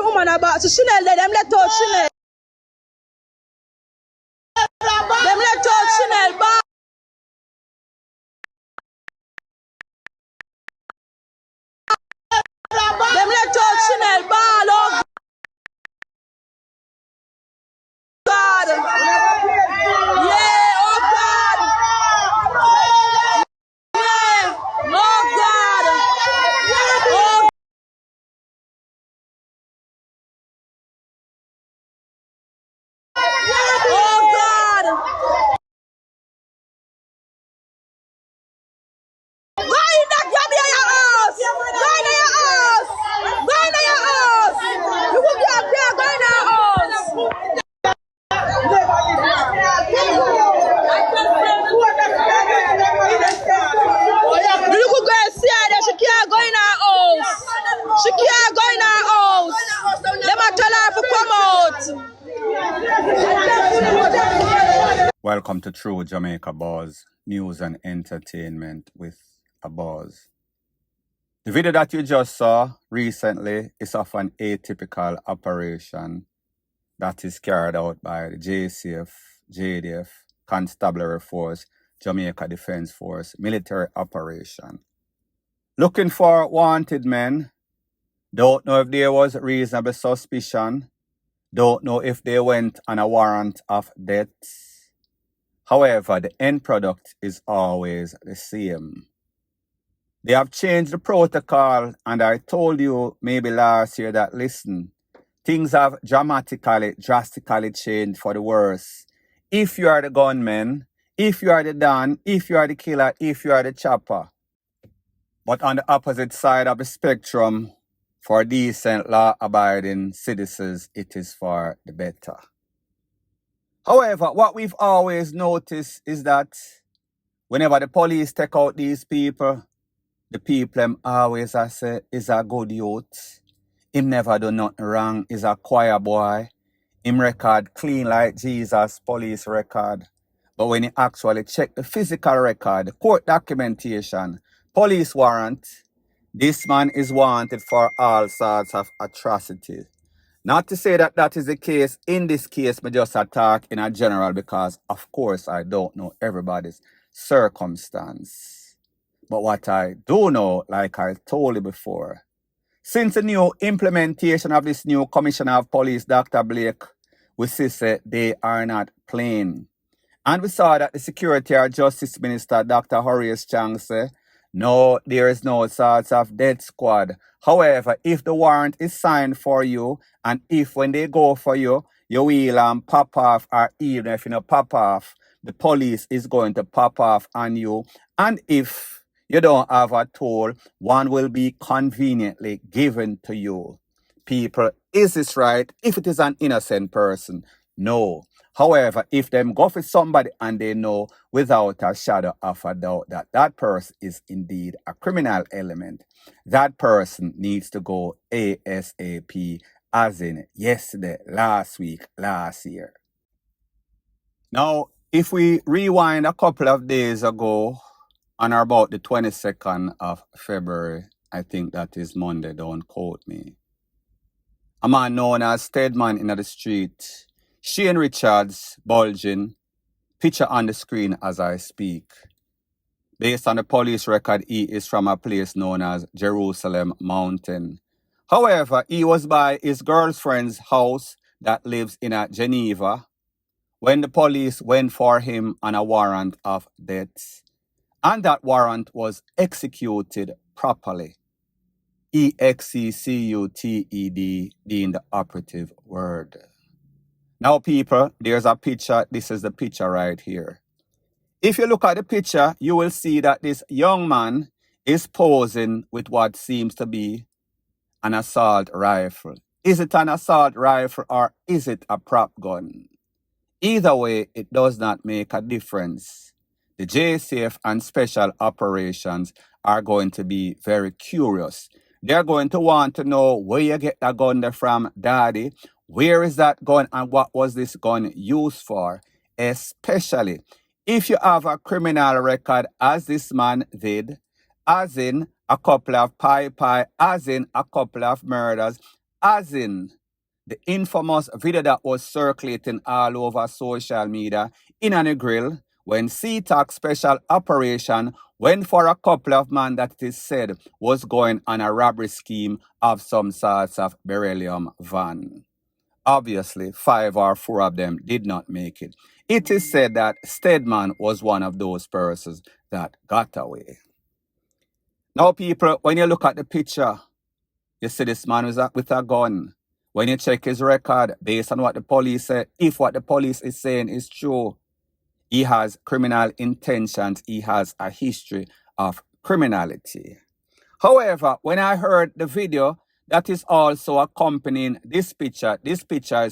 the woman about. So Chanel, them let out Chanel. Them let out Chanel, but them let out Chanel, ball, oh God. Yeah, oh God. Yeah, oh God. Oh God! Go in that job in your house! Go in your house! Go in your house! You will be up there, go in your house! The little girl see her there, she can't go in her house! She can't go in her house! Them a tell her to come out! Welcome to True Jamaica Buzz, news and entertainment with a buzz. The video that you just saw recently is of an atypical operation that is carried out by the JCF, JDF, Constabulary Force, Jamaica Defence Force military operation. Looking for wanted men. Don't know if there was reasonable suspicion. Don't know if they went on a warrant of death. However, the end product is always the same. They have changed the protocol, and I told you maybe last year that, listen, things have drastically changed for the worse. If you are the gunman, if you are the Don, if you are the killer, if you are the chopper. But on the opposite side of the spectrum, for decent law-abiding citizens, it is for the better. However, what we've always noticed is that whenever the police take out these people, the people them always say is a good youth. Him never do nothing wrong, is a choir boy. Him record clean like Jesus police record. But when you actually check the physical record, the court documentation, police warrant, this man is wanted for all sorts of atrocities. Not to say that that is the case. In this case, I just attack in a general because, of course, I don't know everybody's circumstance. But what I do know, like I told you before, since the new implementation of this new Commissioner of Police, Dr. Blake, we see that they are not playing. And we saw that the Security or Justice Minister, Dr. Horace Chang, say, no, there is no sorts of death squad. However, if the warrant is signed for you, and if when they go for you, you will pop off, or even if you don't pop off, the police is going to pop off on you. And if you don't have a toll, one will be conveniently given to you. People, is this right? If it is an innocent person, no. However, if them go for somebody and they know without a shadow of a doubt that that person is indeed a criminal element, that person needs to go ASAP, as in yesterday, last week, last year. Now, if we rewind a couple of days ago, on or about the 22nd of February, I think that is Monday, don't quote me, a man known as Stedman in the street, Shane Richards, bulging, picture on the screen as I speak. Based on the police record, he is from a place known as Jerusalem Mountain. However, he was by his girlfriend's house that lives in Geneva when the police went for him on a warrant of death. And that warrant was executed properly. EXECUTED being the operative word. Now, people, there's a picture. This is the picture right here. If you look at the picture, you will see that this young man is posing with what seems to be an assault rifle. Is it an assault rifle or is it a prop gun? Either way, it does not make a difference. The JCF and Special Operations are going to be very curious. They're going to want to know where you get that gun there from, Daddy. Where is that gun and what was this gun used for? Especially if you have a criminal record as this man did, as in a couple of pie, as in a couple of murders, as in the infamous video that was circulating all over social media in a grill when CTAC special operation went for a couple of men that it is said was going on a robbery scheme of some sorts of beryllium van. Obviously, 5 or 4 of them did not make it. It is said that Stedman was one of those persons that got away. Now, people, when you look at the picture, you see this man with a gun. When you check his record, based on what the police said, if what the police is saying is true, he has criminal intentions. He has a history of criminality. However, when I heard the video that is also accompanying this picture is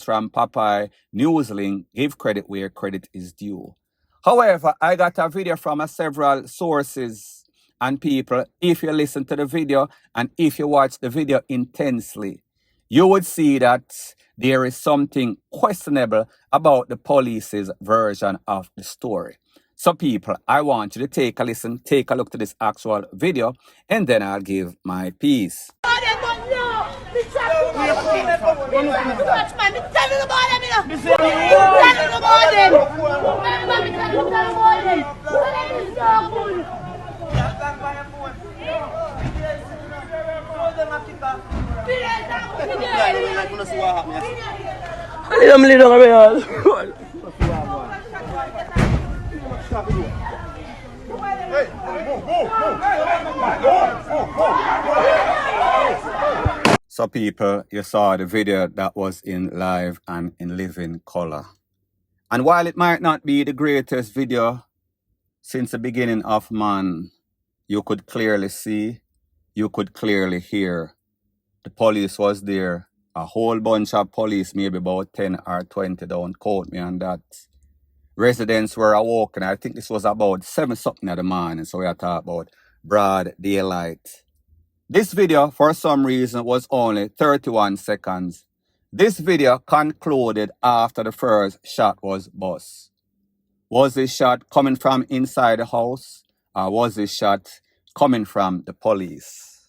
from Popeye Newslink, give credit where credit is due. However, I got a video from several sources and people. If you listen to the video and if you watch the video intensely, you would see that there is something questionable about the police's version of the story. So people, I want you to take a listen, take a look to this actual video, and then I'll give my piece. So people, you saw the video that was in live and in living color. And while it might not be the greatest video since the beginning of man, you could clearly see, you could clearly hear. The police was there, a whole bunch of police, maybe about 10 or 20, don't quote me on that. Residents were awoken. I think this was about 7 something in the morning, so we are talking about broad daylight. This video, for some reason, was only 31 seconds. This video concluded after the first shot was bust. Was this shot coming from inside the house, or was this shot coming from the police?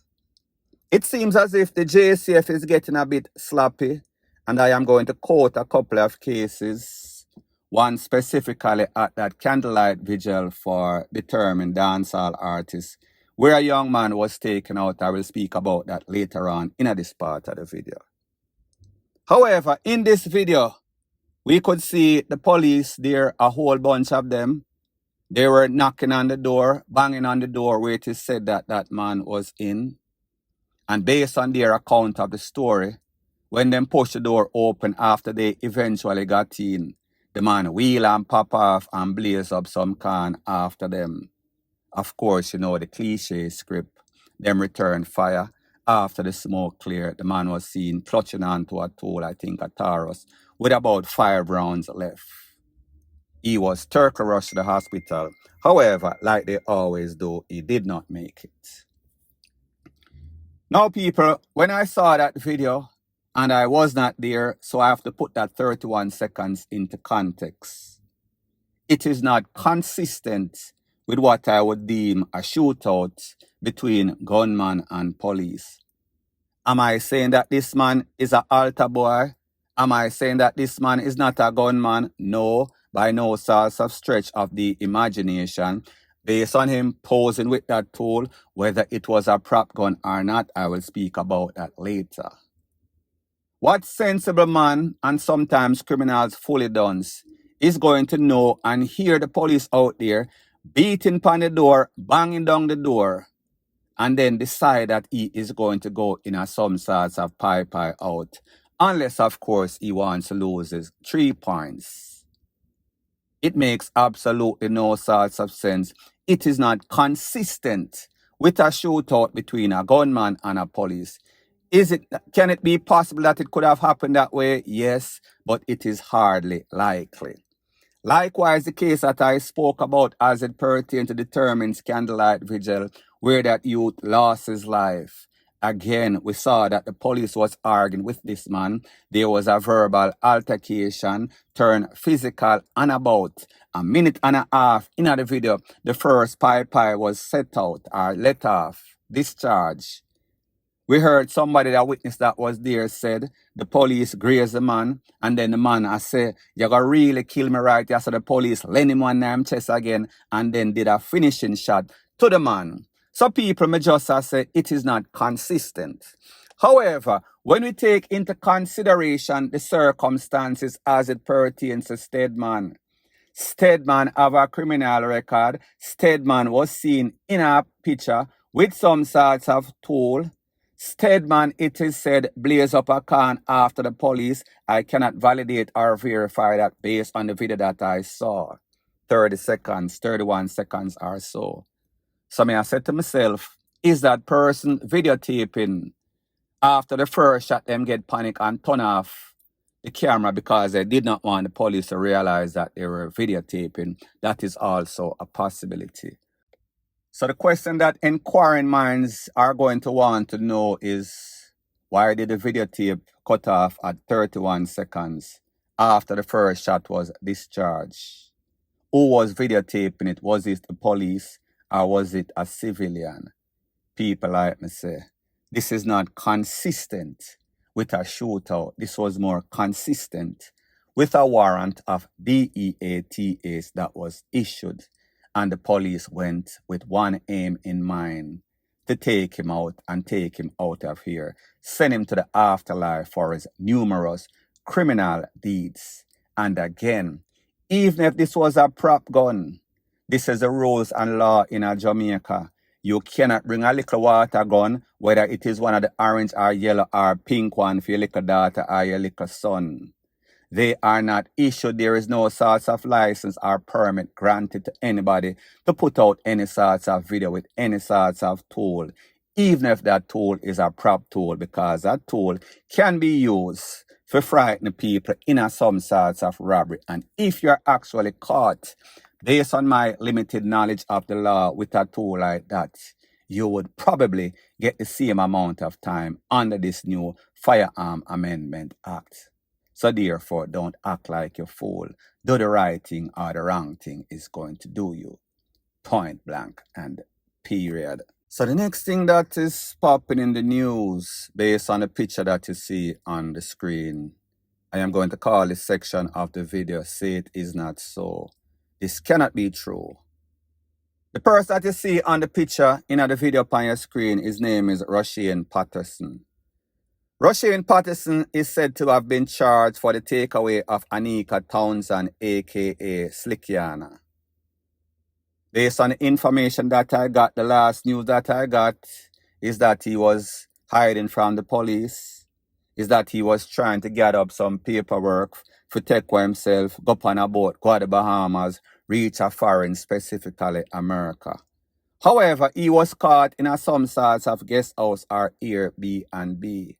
It seems as if the JCF is getting a bit sloppy, and I am going to quote a couple of cases, one specifically at that candlelight vigil for determined dancehall artists, where a young man was taken out. I will speak about that later on in this part of the video. However, in this video, we could see the police there, a whole bunch of them. They were knocking on the door, banging on the door where it is said that that man was in. And based on their account of the story, when them pushed the door open after they eventually got in, the man wheel and pop off and blaze up some can after them. Of course, you know the cliche script. Them return fire. After the smoke cleared, the man was seen clutching onto a tool, I think a Taurus, with about 5 rounds left. He was turkey rushed to the hospital. However, like they always do, he did not make it. Now, people, when I saw that video, and I was not there, so I have to put that 31 seconds into context. It is not consistent with what I would deem a shootout between gunman and police. Am I saying that this man is an altar boy? Am I saying that this man is not a gunman? No, by no source of stretch of the imagination. Based on him posing with that tool, whether it was a prop gun or not, I will speak about that later. What sensible man, and sometimes criminals fully done, is going to know and hear the police out there beating on the door, banging down the door, and then decide that he is going to go in a some sorts of pie out, unless, of course, he wants to lose his 3 points. It makes absolutely no sorts of sense. It is not consistent with a shootout between a gunman and a police. Can it be possible that it could have happened that way? Yes, but it is hardly likely. Likewise, the case that I spoke about as it pertains to determined candlelight vigil, where that youth lost his life. Again, we saw that the police was arguing with this man. There was a verbal altercation, turned physical, and about a minute and a half into the video, the first pie was set out or let off, discharged. We heard somebody that witnessed that was there said the police grazed the man, and then the man I say, "You gonna really kill me right here." So the police lend him on him chest again, and then did a finishing shot to the man. So people may just say it is not consistent. However, when we take into consideration the circumstances as it pertains to Stedman, Stedman have a criminal record. Stedman was seen in a picture with some sorts of tool. Stedman, it is said, blaze up a can after the police. I cannot validate or verify that based on the video that I saw. 30 seconds, 31 seconds or so. So I said to myself, is that person videotaping after the first shot them get panic and turn off the camera because they did not want the police to realize that they were videotaping? That is also a possibility. So the question that inquiring minds are going to want to know is, why did the videotape cut off at 31 seconds after the first shot was discharged? Who was videotaping it? Was it the police or was it a civilian? People like me say, this is not consistent with a shootout. This was more consistent with a warrant of DEATS that was issued, and the police went with one aim in mind: to take him out and take him out of here, send him to the afterlife for his numerous criminal deeds. And again, even if this was a prop gun, this is the rules and law in Jamaica. You cannot bring a little water gun, whether it is one of the orange or yellow or pink one for your little daughter or your little son. They are not issued. There is no sorts of license or permit granted to anybody to put out any sorts of video with any sorts of tool, even if that tool is a prop tool, because that tool can be used for frightening people in some sorts of robbery. And if you're actually caught, based on my limited knowledge of the law, with a tool like that, you would probably get the same amount of time under this new Firearm Amendment Act. So therefore, don't act like you're a fool. Do the right thing or the wrong thing is going to do you. Point blank and period. So the next thing that is popping in the news, based on the picture that you see on the screen, I am going to call this section of the video, "Say It Is Not So." This cannot be true. The person that you see on the picture in the video on your screen, his name is Rashawn Patterson. Rashawn Patterson is said to have been charged for the takeaway of Anika Townsend, aka Slickianna. Based on the information that I got, the last news that I got is that he was hiding from the police, is that he was trying to get up some paperwork for take for himself, go on a boat, go to the Bahamas, reach a foreign, specifically America. However, he was caught in some sorts of guest house or Airbnb.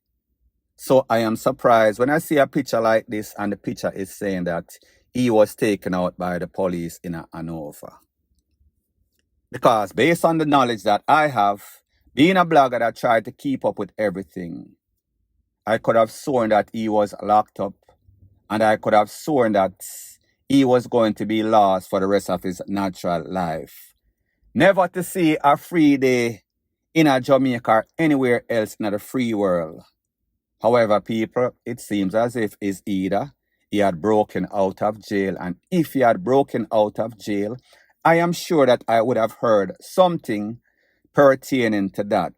So I am surprised when I see a picture like this and the picture is saying that he was taken out by the police in Hanover. Because based on the knowledge that I have, being a blogger that tried to keep up with everything, I could have sworn that he was locked up, and I could have sworn that he was going to be lost for the rest of his natural life. Never to see a free day in Jamaica or anywhere else in the free world. However, people, it seems as if it's either he had broken out of jail, and if he had broken out of jail, I am sure that I would have heard something pertaining to that.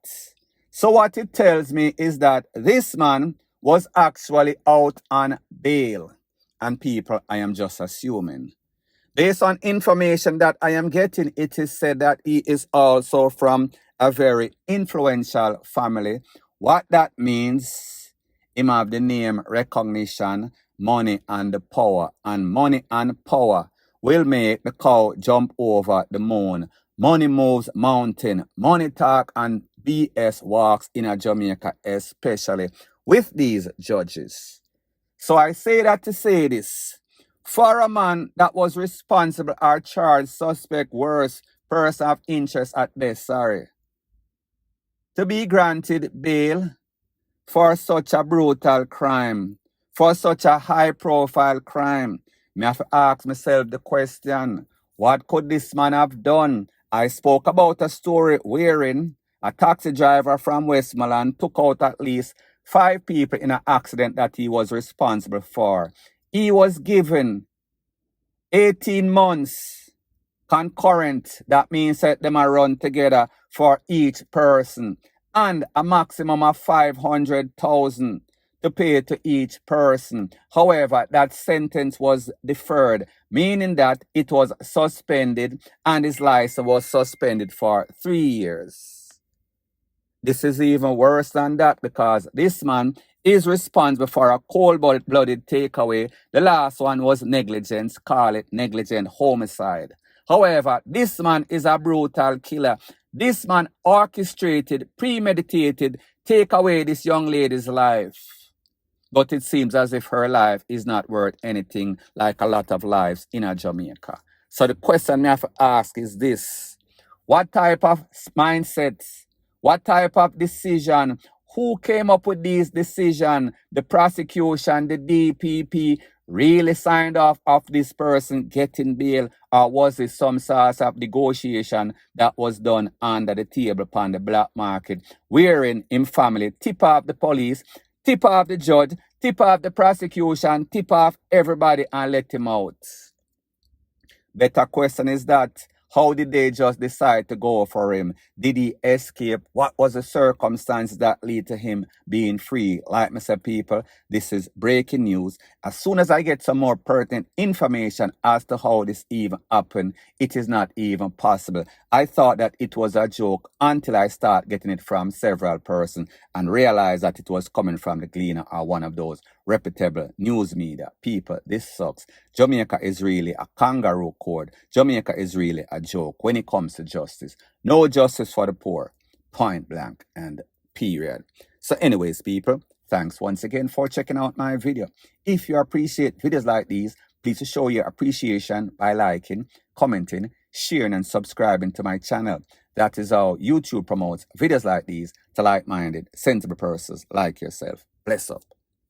So what it tells me is that this man was actually out on bail. And people, I am just assuming. Based on information that I am getting, it is said that he is also from a very influential family. What that means, him have the name, recognition, money and the power. And money and power will make the cow jump over the moon. Money moves mountain. Money talk and BS walks in Jamaica, especially with these judges. So I say that to say this. For a man that was responsible or charged, suspect, worse, person of interest at best, to be granted bail for such a brutal crime, for such a high-profile crime, me have to ask myself the question, what could this man have done? I spoke about a story wherein A taxi driver from Westmoreland took out at least 5 people in an accident that he was responsible for. He was given 18 months concurrent. That means that them are run together for each person, and a maximum of 500,000 to pay to each person. However, that sentence was deferred, meaning that it was suspended, and his license was suspended for 3 years. This is even worse than that, because this man is responsible for a cold-blooded takeaway. The last one was negligence, call it negligent homicide. However, this man is a brutal killer. This man orchestrated, premeditated, take away this young lady's life. But it seems as if her life is not worth anything like a lot of lives in Jamaica. So the question I have to ask is this: what type of mindsets, what type of decision, who came up with these decisions? The prosecution, the DPP really signed off of this person getting bail, or was it some sort of negotiation that was done under the table upon the black market, wherein in family tip off the police, tip off the judge, tip off the prosecution, tip off everybody and let him out? Better question is that, how did they just decide to go for him? Did he escape? What was the circumstance that lead to him being free? Like I said, people, this is breaking news. As soon as I get some more pertinent information as to how this even happened, it is not even possible. I thought that it was a joke until I start getting it from several persons and realize that it was coming from the Gleaner or one of those reputable news media. People, this sucks. Jamaica is really a kangaroo court. Jamaica is really a joke when it comes to justice. No justice for the poor. Point blank and period. So anyways, people, thanks once again for checking out my video. If you appreciate videos like these, please show your appreciation by liking, commenting, sharing, and subscribing to my channel. That is how YouTube promotes videos like these to like-minded, sensible persons like yourself. Bless up.